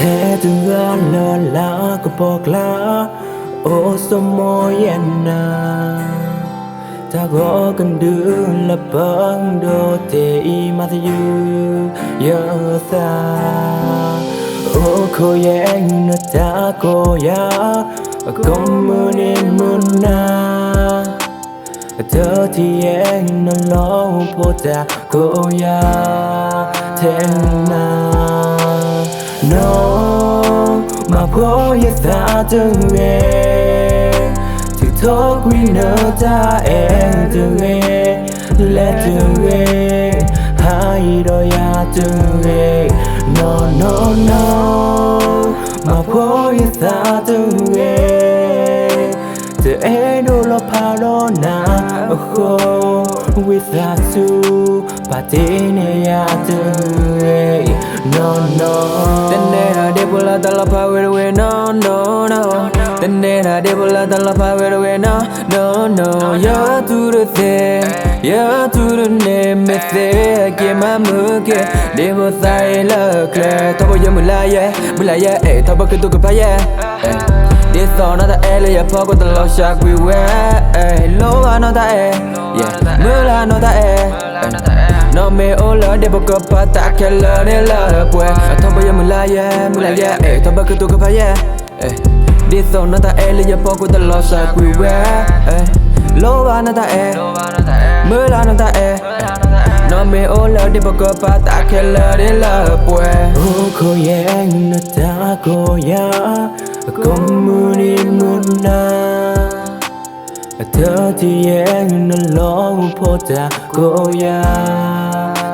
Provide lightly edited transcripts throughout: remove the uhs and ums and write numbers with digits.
thế từng gã lơ lá có bọc lá ô số môi na ta có cần đưa là băng đồ tê mà ta yêu ta ô cô yên nó ta cô ya không mưa nên mưa na thơ thì em nó lo po ta cô ya thế na no mà phố ya ta từng nghe thì thôi quý nợ ta em từng nghe lẽ từng nghe hai đôi ya từng nghe no no no mà phố ya ta từng nghe từ em đâu lo pa lo na oh without you patine ya từng nghe no no Tenera de bola da la power away no no no Tenera de bola da la power away no no no Ya tu de te ya tu de ne me te que ma mu que de bo sai la clear to bo yo mu la ya eh to ba que tu que pa ya This song nó ta le ya po ko ta lo sha quy we lo ba nó ta yeah mu la nó ta no me ola de boca pata que la de la pues toba ya mula ya toba que tu que falla this song no ta le ya poco de los sa quy we lo va no ta mula no ta no me ola de boca pata que la de la pues cô yên nó ta cô ya không mưa nên mưa na thơ thì em nó lo po ta cô ya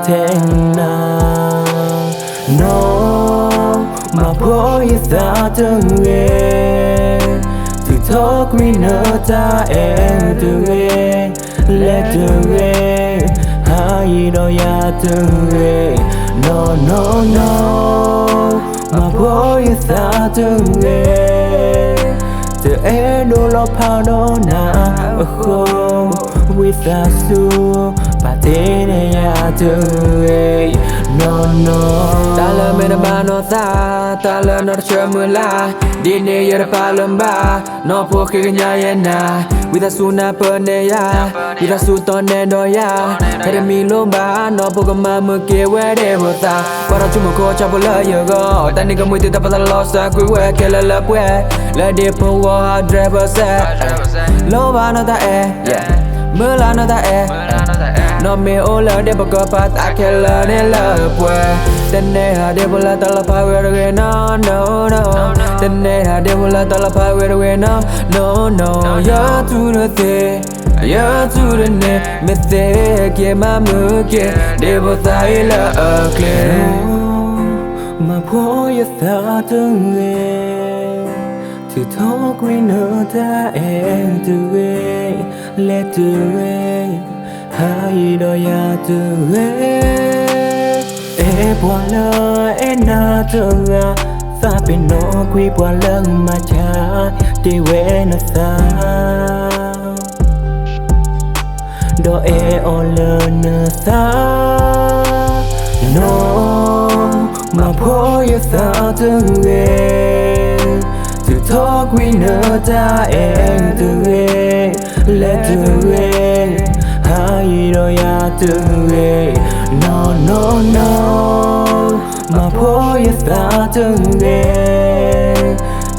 thế na no mà phố ya ta từng nghe thì thôi quý nợ ta em từng nghe lẽ từng nghe hai đôi ya từng nghe no no no mà phố ya ta từng nghe từ em đâu lo pa đâu na oh without you patine ya từng nghe no no ta la me ba no ta la no che mu la di ne ya pa lamba no po que nya ya na without su na pa ne ya without su to ne do ya ta mi lo ba no po ma mu ke we de bo ta pa ra chu mo ko cha bo la ya go ta ni ga mu ti ta pa la lo sa ku we ke la pwe la de po wa driver set lo ba no ta yeah mưa la no ta no me ola de boca pata que la de la pues tenera de bola ta la power away no no no tenera de bola ta la power away no no no ya tu de ne me te que ma mu que de bota la clear mà phố ya ta từng nghe từ thôi quý nợ ta em từng nghe lẽ từng nghe hai đôi ya từng nghe qua lơ na từng xa bên nó quý qua lưng mà cha đi về nó xa đó o lơ nó xa no mà phố ya ta từng nghe từ thôi quý nợ ta em từng nghe lẽ từng nghe hai đôi ya từng nghe no no no mà phố ya ta từng nghe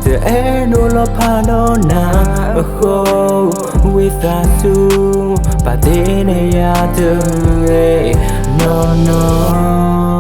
từ em đâu lo pa đâu na oh without you patine ya từng nghe no no